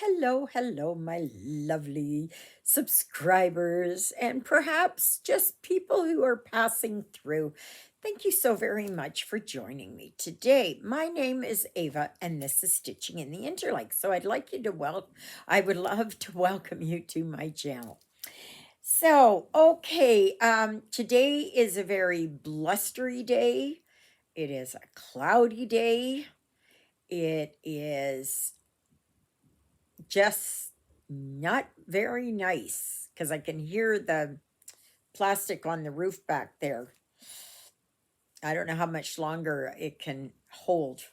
Hello, my lovely subscribers, and perhaps just people who are passing through. Thank you so very much for joining me today. My name is Ava, and this is Stitching in the Interlake. So I would love to welcome you to my channel. So, okay, today is a very blustery day. It is a cloudy day. It is just not very nice because I can hear the plastic on the roof back there. I don't know how much longer it can hold.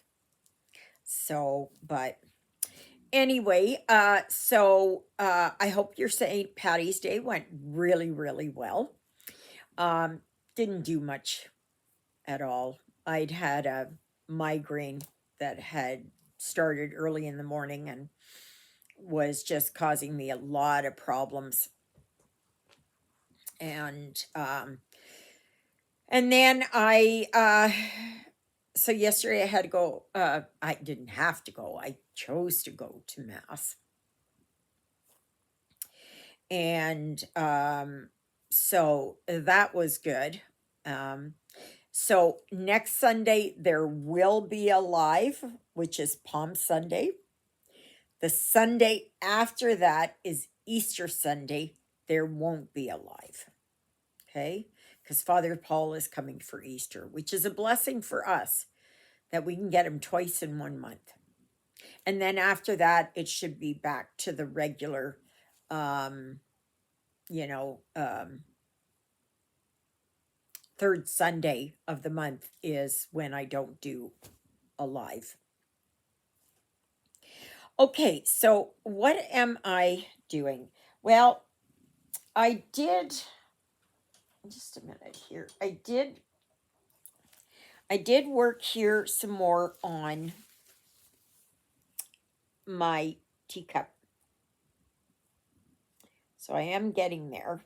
So, but anyway, I hope your St. Patty's Day went really, really well. Didn't do much at all. I'd had a migraine that had started early in the morning and was just causing me a lot of problems. And then so yesterday I had to go. I didn't have to go. I chose to go to mass. And so that was good. So next Sunday there will be a live, which is Palm Sunday. The Sunday after that is Easter Sunday. There won't be a live. Okay? Because Father Paul is coming for Easter, which is a blessing for us that we can get him twice in 1 month. And then after that, it should be back to the regular, third Sunday of the month is when I don't do a live. Okay, so what am I doing? Well, I did, just a minute here. I did work here some more on my teacup. So I am getting there.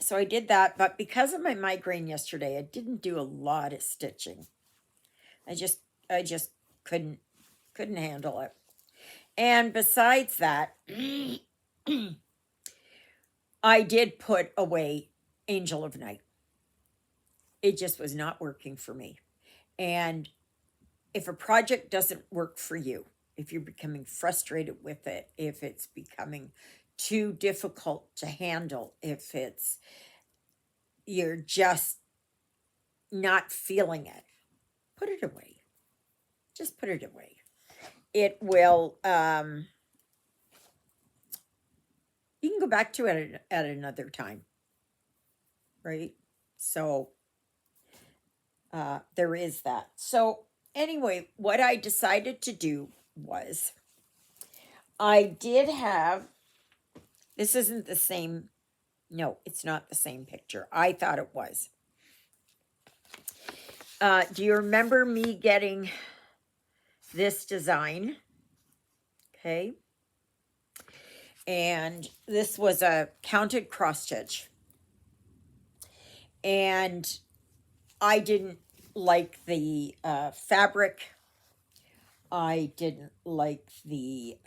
So I did that, but because of my migraine yesterday, I didn't do a lot of stitching. I just couldn't handle it. And besides that, I did put away Angel of Night. It just was not working for me. And if a project doesn't work for you, if you're becoming frustrated with it, if it's becoming too difficult to handle, if you're just not feeling it, put it away. Just put it away. It will, you can go back to it at another time, right? So there is that. So anyway, what I decided to do was I did have, this isn't the same, no, it's not the same picture. I thought it was. Do you remember me getting this design? Okay. And this was a counted cross stitch. And I didn't like the fabric. I didn't like the,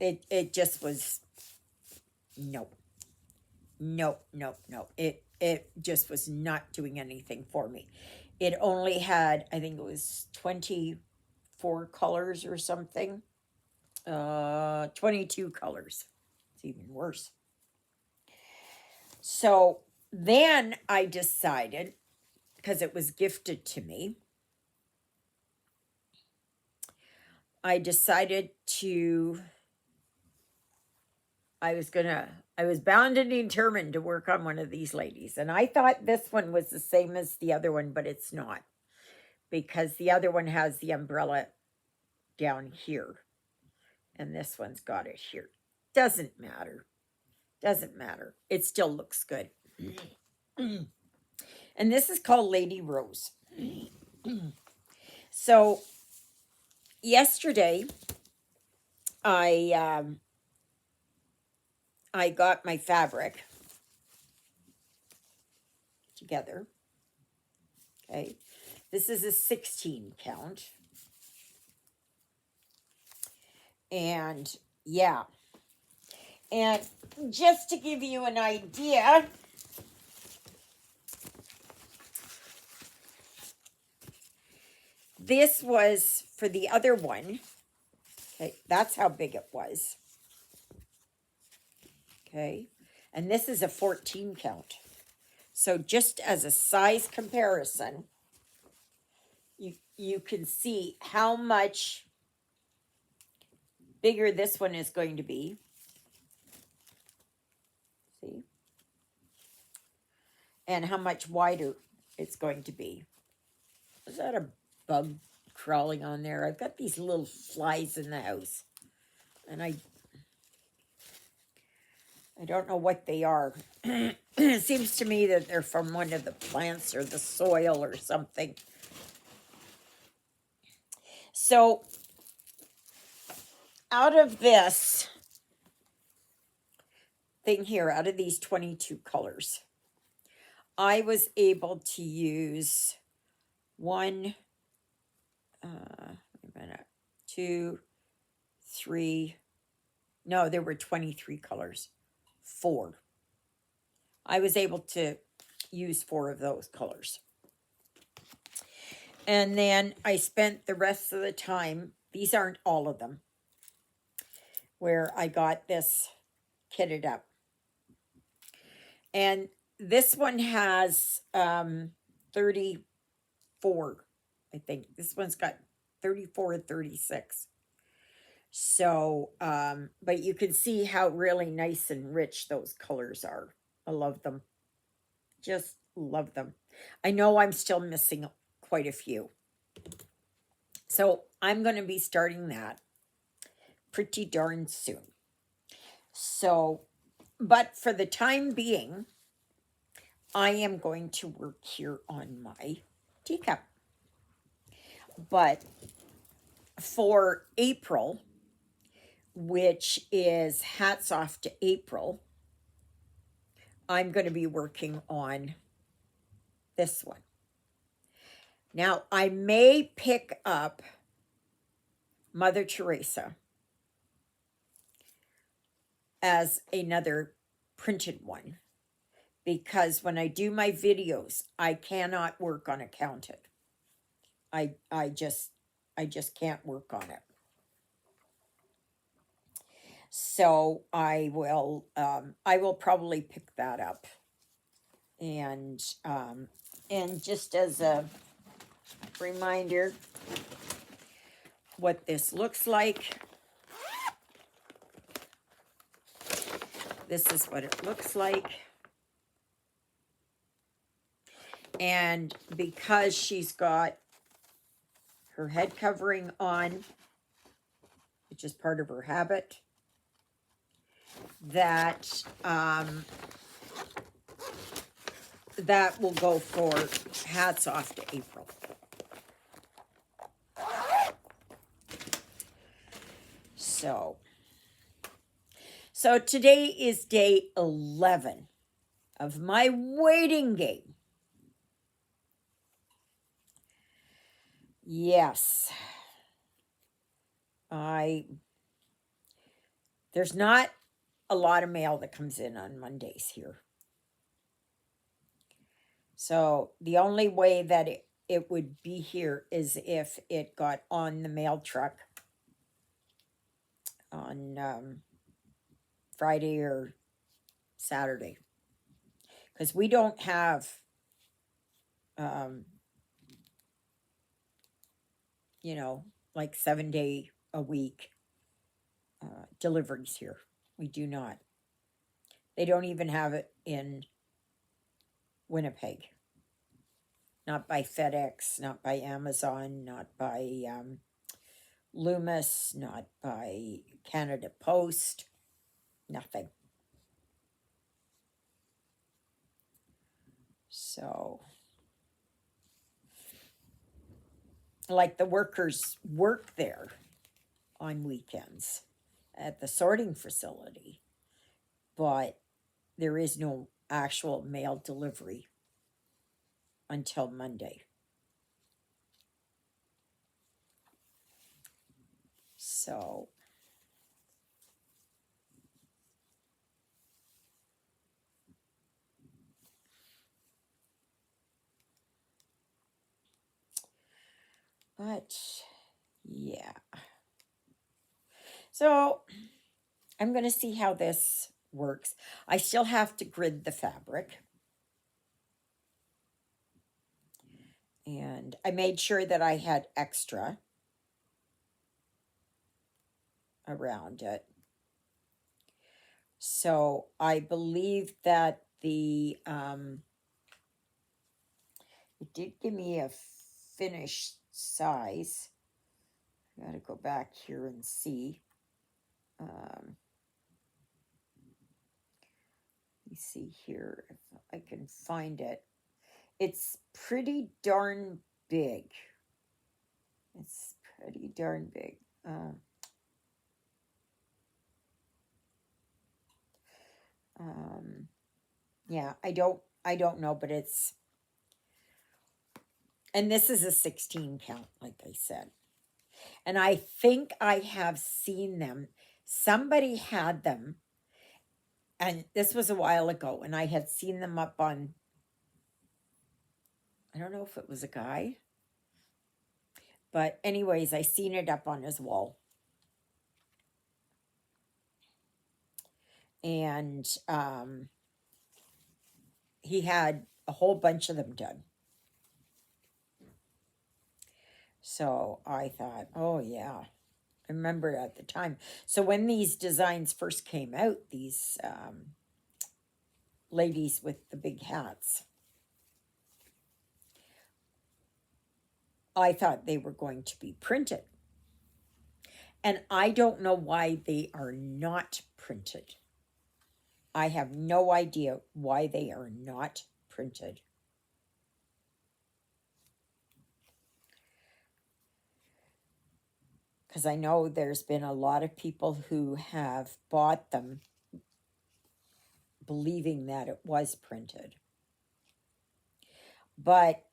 it just was, no. It just was not doing anything for me. It only had, I think it was 24 colors or something. 22 colors. It's even worse. So then I decided, because it was gifted to me, I decided I was bound and determined to work on one of these ladies. And I thought this one was the same as the other one, but it's not. Because the other one has the umbrella down here. And this one's got it here. Doesn't matter. Doesn't matter. It still looks good. And this is called Lady Rose. So yesterday, I got my fabric together. Okay. This is a 16 count. And yeah. And just to give you an idea, this was for the other one. Okay, that's how big it was. Okay, and this is a 14 count. So just as a size comparison, you can see how much bigger this one is going to be. See? And how much wider it's going to be. Is that a bug crawling on there? I've got these little flies in the house. And I don't know what they are. It seems to me that they're from one of the plants or the soil or something. So, out of this thing here, out of these 22 colors, I was able to use one, wait a minute, 2, 3, no, there were 23 colors. 4. I was able to use 4 of those colors. And then I spent the rest of the time, these aren't all of them, where I got this kitted up. And this one has 34, I think. This one's got 34 and 36. So, but you can see how really nice and rich those colors are. I love them. Just love them. I know I'm still missing quite a few. So I'm going to be starting that pretty darn soon. So, but for the time being, I am going to work here on my teacup. But for April, which is hats off to April, I'm going to be working on this one. Now, I may pick up Mother Teresa as another printed one, because when I do my videos, I cannot work on a counted. I just can't work on it. So I will probably pick that up. And just as a reminder, what this looks like. This is what it looks like. And because she's got her head covering on, which is part of her habit, that that will go for hats off to April. So today is day 11 of my waiting game. Yes. There's not a lot of mail that comes in on Mondays here. So the only way that it would be here is if it got on the mail truck on Friday or Saturday. Because we don't have, like 7-day a week deliveries here. We do not. They don't even have it in Winnipeg. Not by FedEx, not by Amazon, not by Loomis, not by Canada Post, nothing. So, like the workers work there on weekends at the sorting facility, but there is no actual mail delivery until Monday. So, but yeah. So I'm going to see how this works. I still have to grid the fabric. And I made sure that I had extra around it. So I believe that it did give me a finished size. I gotta go back here and see. Let me see here if I can find it. It's pretty darn big. It's pretty darn big. Um, yeah, I don't know, but it's, and this is a 16 count, like I said. And I think I have seen them. Somebody had them, and this was a while ago, and I had seen them up on, I don't know if it was a guy, but anyways, I seen it up on his wall. And he had a whole bunch of them done. So I thought, oh yeah, I remember at the time. So when these designs first came out, these ladies with the big hats, I thought they were going to be printed. And I don't know why they are not printed. I have no idea why they are not printed. Because I know there's been a lot of people who have bought them believing that it was printed. But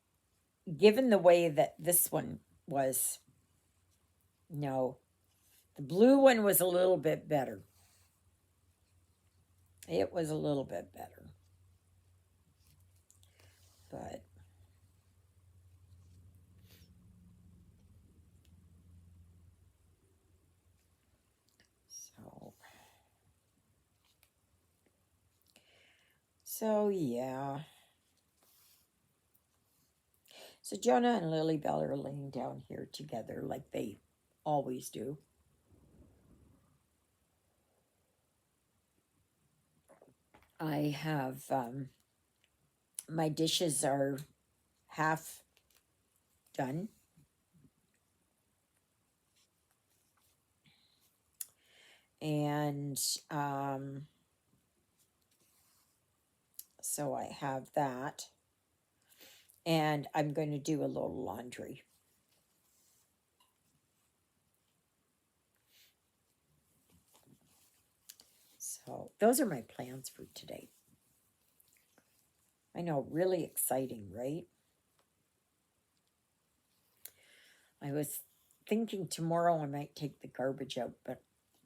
given the way that this one was, no, the blue one was a little bit better. It was a little bit better. But so yeah. So Jonah and Lily Bell are laying down here together like they always do. I have my dishes are half done. And so I have that. And I'm going to do a little laundry. So those are my plans for today. I know, really exciting, right? I was thinking tomorrow I might take the garbage out, but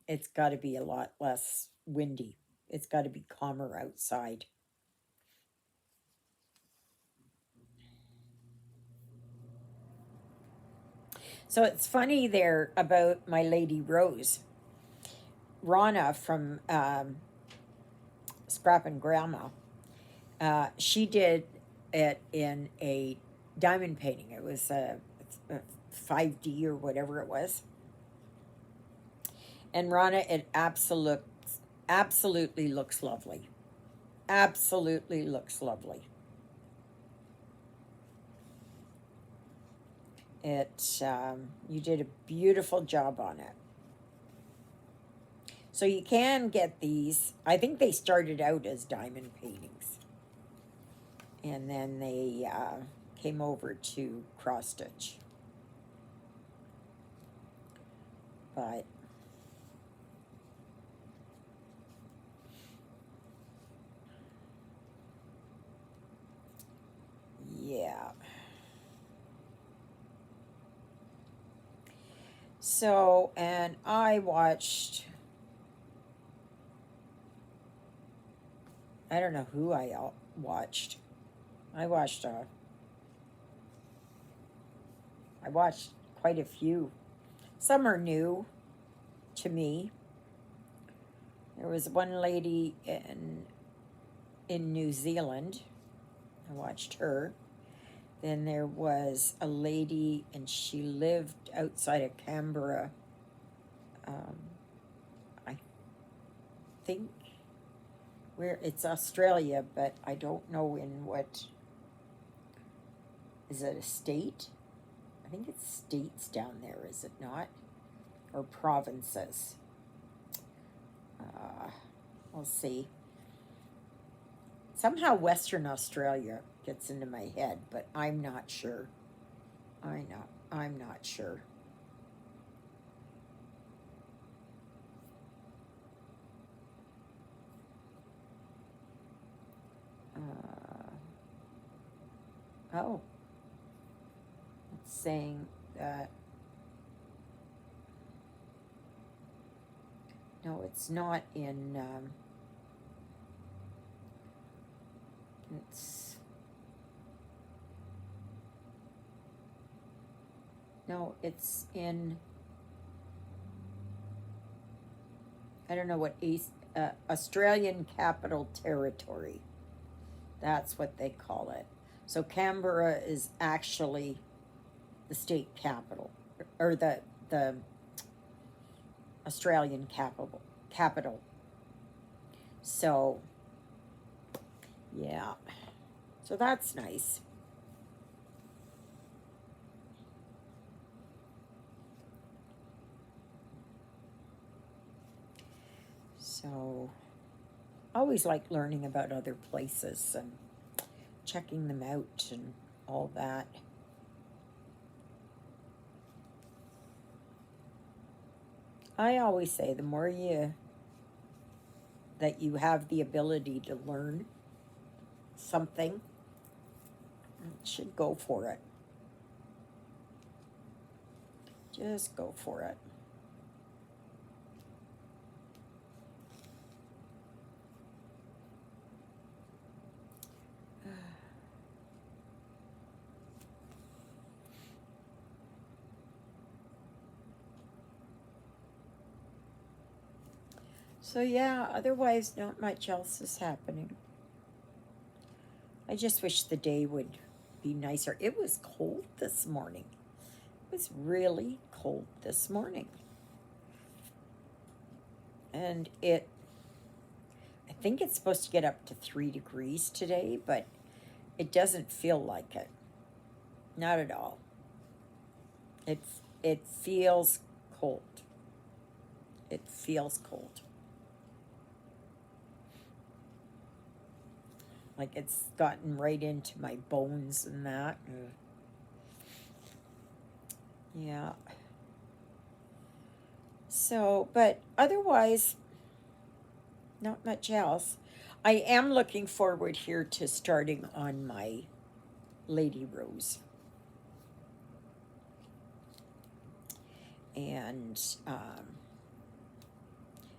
it's got to be a lot less windy. It's got to be calmer outside. So it's funny there about my Lady Rose. Rana from Scrap and Grandma, she did it in a diamond painting. It was a 5D or whatever it was. And Rana, it absolutely looks lovely. Absolutely looks lovely. You did a beautiful job on it. So you can get these. I think they started out as diamond paintings, and then they came over to cross stitch. But yeah. So, and I watched, I don't know who watched. I watched, I watched quite a few. Some are new to me. There was one lady in New Zealand. I watched her. Then there was a lady, and she lived outside of Canberra. Um, I think where it's Australia, but I don't know in what. Is it a state? I think it's states down there, is it not? Or provinces? Uh, we'll see. Somehow Western Australia gets into my head, but I'm not sure. I'm not sure. Uh, oh, it's saying that no, it's not in. It's no, it's in. I don't know what East Australian Capital Territory. That's what they call it. So Canberra is actually the state capital, or the Australian capital. So yeah, so that's nice. So I always like learning about other places and checking them out and all that. I always say the more that you have the ability to learn something, you should go for it. Just go for it. So yeah, otherwise not much else is happening. I just wish the day would be nicer. It was cold this morning. It was really cold this morning. And I think it's supposed to get up to 3 degrees today, but it doesn't feel like it. Not at all. It it feels cold. It feels cold. Like it's gotten right into my bones and that. Yeah. So, but otherwise, not much else. I am looking forward here to starting on my Lady Rose. And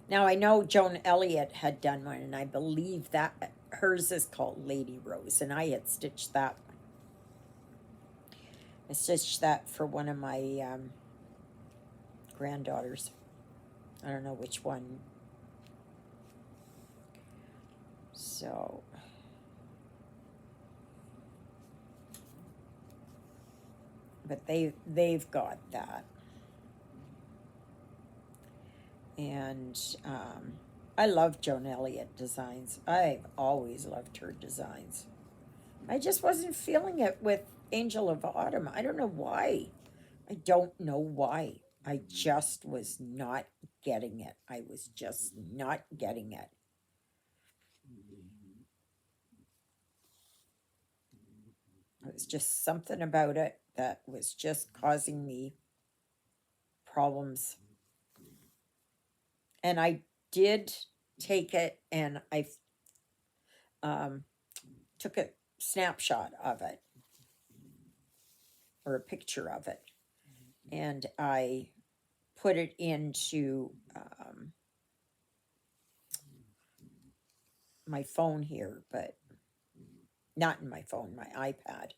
now I know Joan Elliott had done one, and I believe that hers is called Lady Rose, and I had stitched that one. I stitched that for one of my granddaughters. I don't know which one. So, but they've got that, and I love Joan Elliott designs. I've always loved her designs. I just wasn't feeling it with Angel of Autumn. I don't know why. I don't know why. I just was not getting it. I was just not getting it. It was just something about it that was just causing me problems. And I did take it and I um, took a snapshot of it or a picture of it. And I put it into my phone here, but not in my phone, my iPad.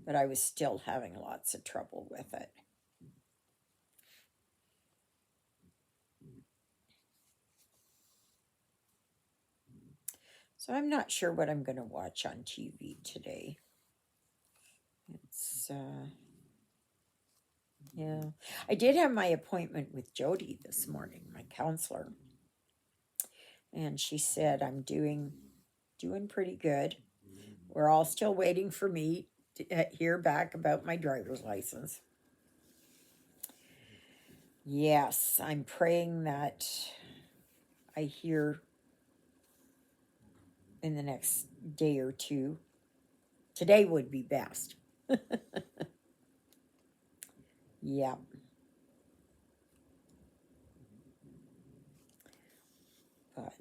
But I was still having lots of trouble with it. So I'm not sure what I'm going to watch on TV today. It's, yeah. I did have my appointment with Jody this morning, my counselor. And she said I'm doing pretty good. We're all still waiting for me to hear back about my driver's license. Yes, I'm praying that I hear in the next day or two. Today would be best. Yeah. But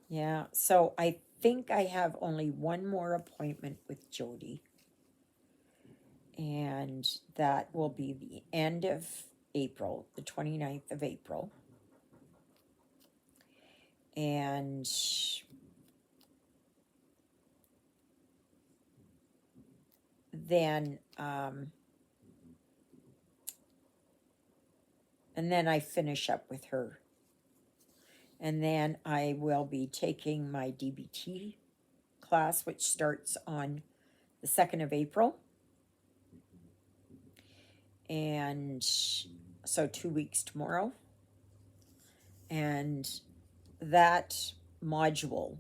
yeah, so I think I have only one more appointment with Jody, and that will be the end of April, the 29th of April. And then I finish up with her. And then I will be taking my DBT class, which starts on the 2nd of April. And so 2 weeks tomorrow. And that module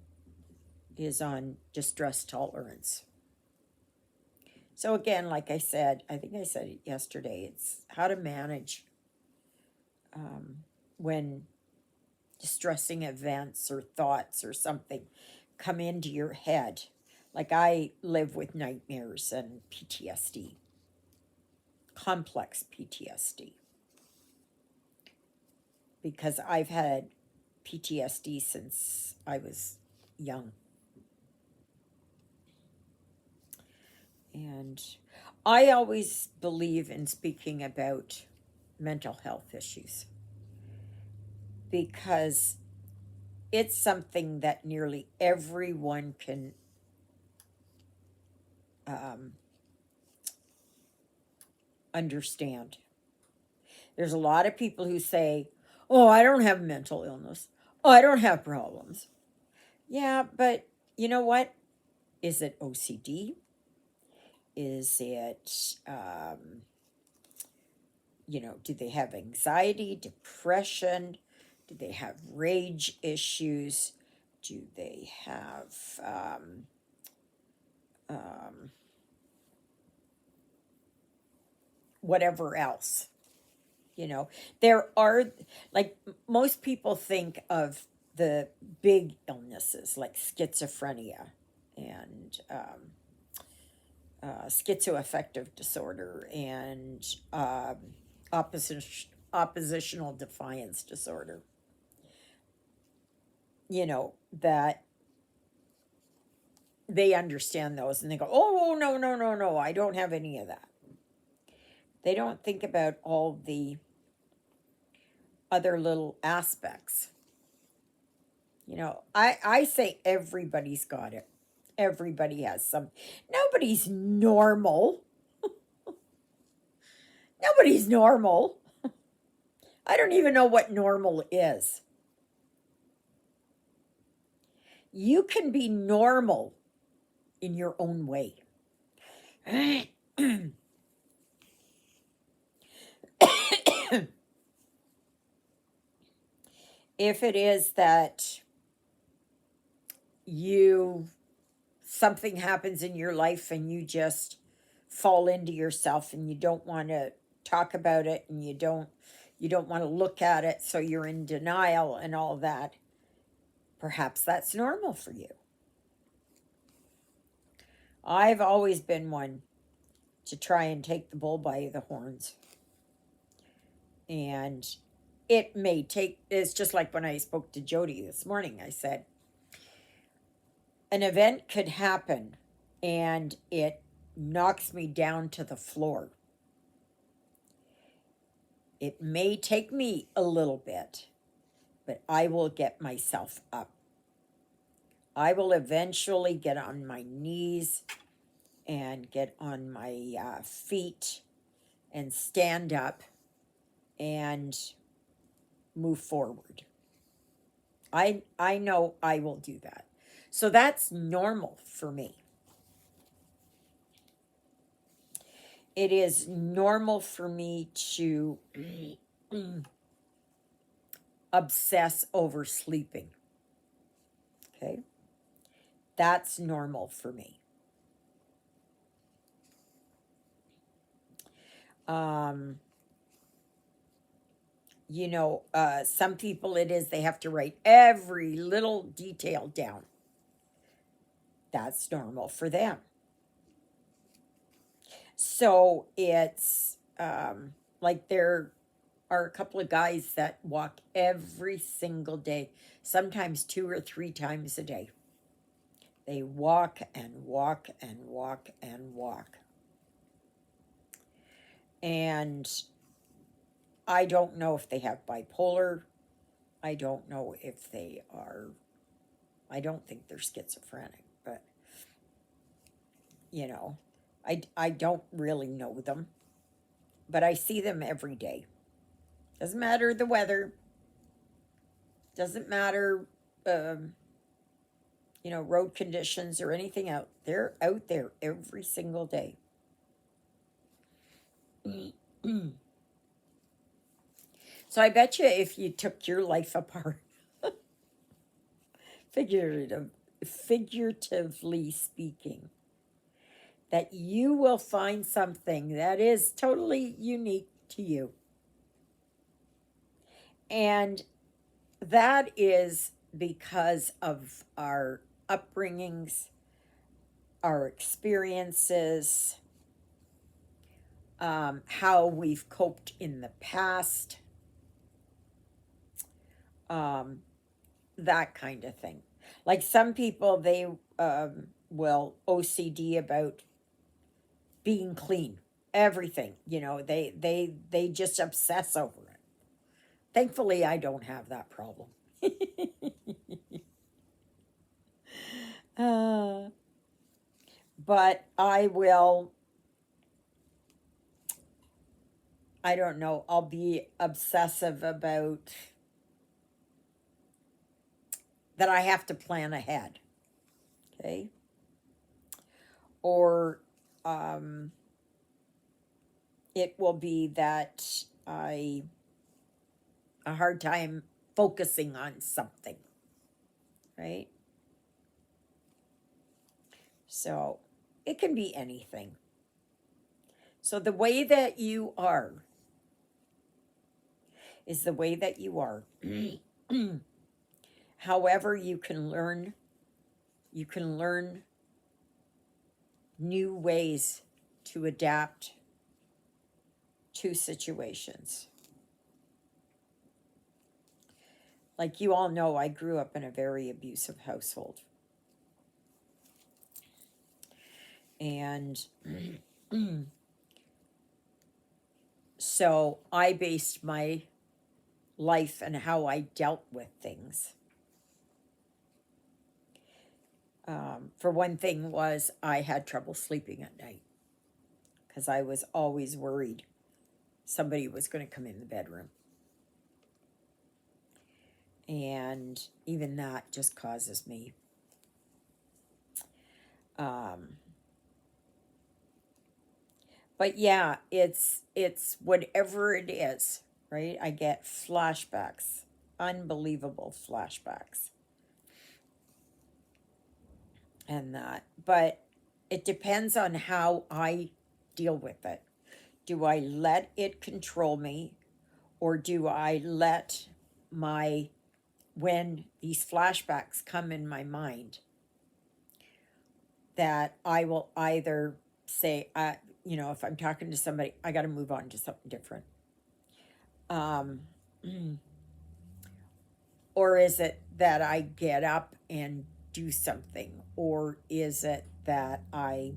is on distress tolerance. So again, like I said, I think I said it yesterday, it's how to manage when distressing events or thoughts or something come into your head. Like I live with nightmares and PTSD, complex PTSD, because I've had PTSD since I was young. And I always believe in speaking about mental health issues because it's something that nearly everyone can understand. There's a lot of people who say, "Oh, I don't have mental illness. Oh, I don't have problems." Yeah, but you know what? Is it OCD? Is it, do they have anxiety, depression? Do they have rage issues? Do they have whatever else? There are, like, most people think of the big illnesses like schizophrenia and schizoaffective disorder and oppositional defiance disorder. That they understand those and they go, "Oh, no, no, no, no, I don't have any of that." They don't think about all the other little aspects. I say everybody's got it. Everybody has some. Nobody's normal. Nobody's normal. I don't even know what normal is. You can be normal in your own way. If it is that something happens in your life and you just fall into yourself and you don't want to talk about it and you don't want to look at it, so you're in denial and all that, perhaps that's normal for you. I've always been one to try and take the bull by the horns. And it's just like when I spoke to Jody this morning, I said, an event could happen and it knocks me down to the floor. It may take me a little bit, but I will get myself up. I will eventually get on my knees and get on my feet and stand up and move forward. I know I will do that. So that's normal for me. It is normal for me to obsess over sleeping. Okay? That's normal for me. Um, some people it is they have to write every little detail down. That's normal for them. So it's like there are a couple of guys that walk every single day, sometimes 2 or 3 times a day. They walk and walk and walk and walk. And I don't know if they have bipolar. I don't know if they are, I don't think they're schizophrenic, but, I don't really know them. But I see them every day. Doesn't matter the weather. Doesn't matter, um, road conditions or anything out. They're out there every single day. So I bet you if you took your life apart, figuratively speaking, that you will find something that is totally unique to you. And that is because of our upbringings, our experiences, how we've coped in the past, that kind of thing. Like some people, they will OCD about being clean, everything. They just obsess over it. Thankfully, I don't have that problem. uh, but I don't know, I'll be obsessive about that I have to plan ahead. Okay. Or it will be that a hard time focusing on something, right? So it can be anything. So the way that you are is the way that you are. However, you can learn new ways to adapt to situations. Like you all know, I grew up in a very abusive household. And so I based my life and how I dealt with things. For one thing was I had trouble sleeping at night because I was always worried somebody was going to come in the bedroom. And even that just causes me but yeah, it's whatever it is, right? I get flashbacks, unbelievable flashbacks. And that, but it depends on how I deal with it. Do I let it control me, or do I let when these flashbacks come in my mind, that I will either say, if I'm talking to somebody, I got to move on to something different. Or is it that I get up and do something? Or is it that I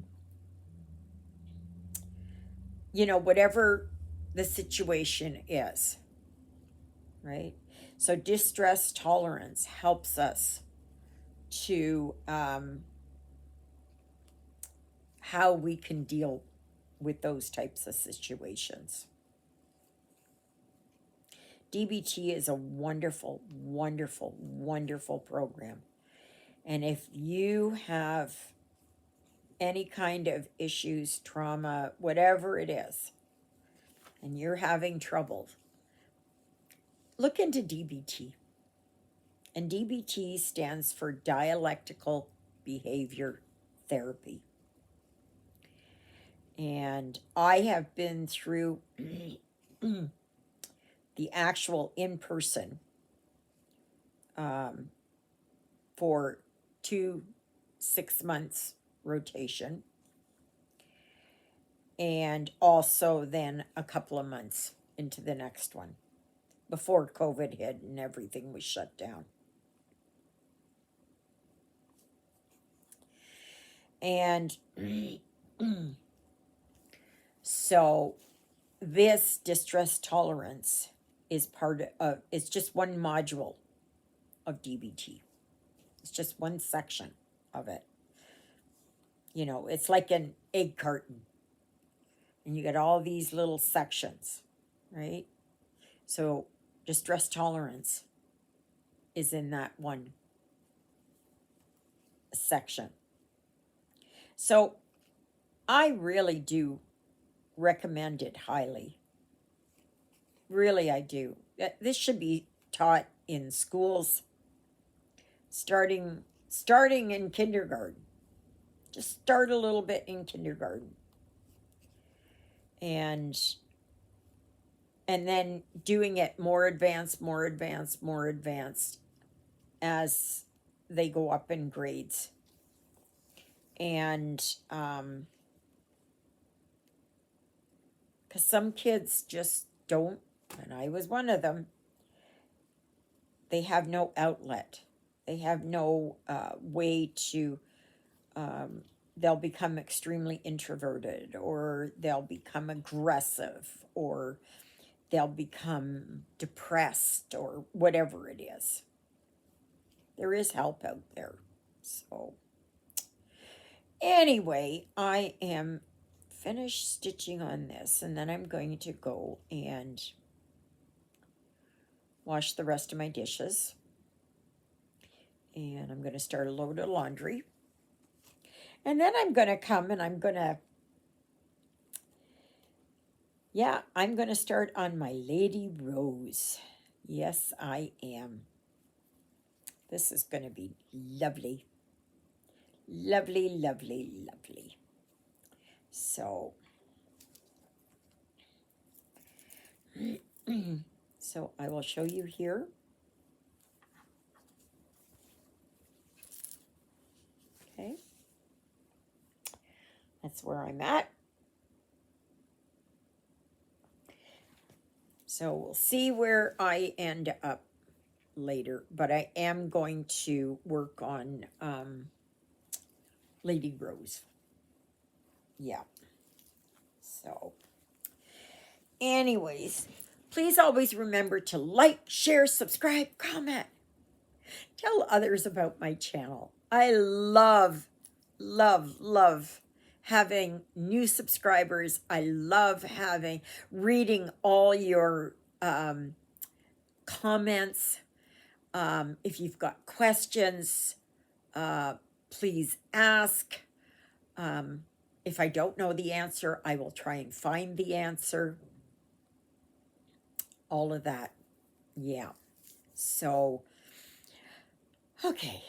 whatever the situation is, right? So distress tolerance helps us to how we can deal with those types of situations. DBT is a wonderful, wonderful, wonderful program. And if you have any kind of issues, trauma, whatever it is, and you're having trouble, look into DBT. And DBT stands for Dialectical Behavior Therapy. And I have been through the actual in-person for 2 6 months rotation, and also then a couple of months into the next one before COVID hit and everything was shut down. And so this distress tolerance is it's just one module of DBT. It's just one section of it. It's like an egg carton. And you got all these little sections, right? So distress tolerance is in that one section. So I really do recommend it highly. Really, I do. This should be taught in schools starting in kindergarten. Just start a little bit in kindergarten. And then doing it more advanced as they go up in grades. And because some kids just don't, and I was one of them, they have no outlet. They have no way to, they'll become extremely introverted, or they'll become aggressive, or they'll become depressed, or whatever it is. There is help out there. So anyway, I am finished stitching on this, and then I'm going to go and wash the rest of my dishes. And I'm going to start a load of laundry. And then I'm going to come and I'm going to start on my Lady Rose. Yes, I am. This is going to be lovely. Lovely, lovely, lovely. So, so I will show you here. Okay. That's where I'm at. So we'll see where I end up later, but I am going to work on Lady Rose. Yeah. So anyways, please always remember to like, share, subscribe, comment. Tell others about my channel. I love, love, love having new subscribers. I love reading all your comments. If you've got questions, please ask. If I don't know the answer, I will try and find the answer. All of that. Yeah. So, okay.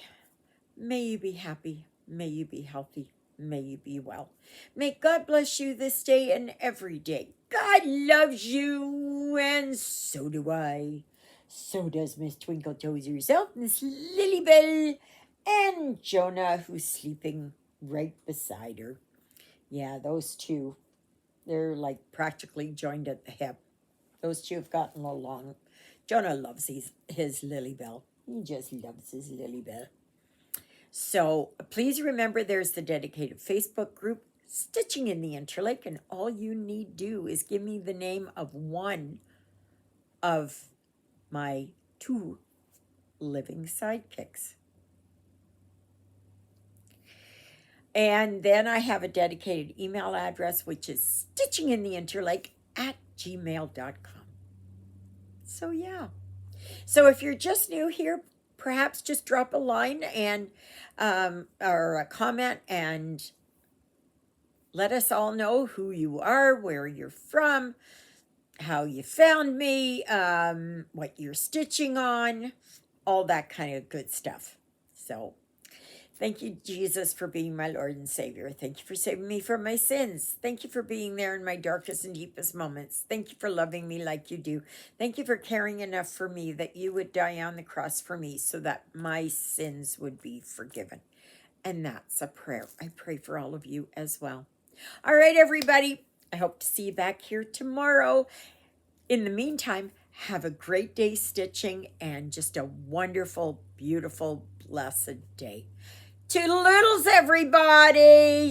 May you be happy. May you be healthy. May you be well. May God bless you this day and every day. God loves you, and so do I. So does Miss Twinkle Toes herself, Miss Lilybell, and Jonah, who's sleeping right beside her. Yeah, those two, they're like practically joined at the hip. Those two have gotten along. Jonah loves his Lilybell. He just loves his Lilybell. So please remember there's the dedicated Facebook group. Stitching in the Interlake, and all you need do is give me the name of one of my 2 living sidekicks. And then I have a dedicated email address, which is stitchingintheinterlake@gmail.com. So, yeah. So, if you're just new here, perhaps just drop a line and or a comment and let us all know who you are, where you're from, how you found me, what you're stitching on, all that kind of good stuff. So, thank you, Jesus, for being my Lord and Savior. Thank you for saving me from my sins. Thank you for being there in my darkest and deepest moments. Thank you for loving me like you do. Thank you for caring enough for me that you would die on the cross for me so that my sins would be forgiven. And that's a prayer. I pray for all of you as well. All right, everybody. I hope to see you back here tomorrow. In the meantime, have a great day stitching and just a wonderful, beautiful, blessed day. Toodle-oodles, everybody!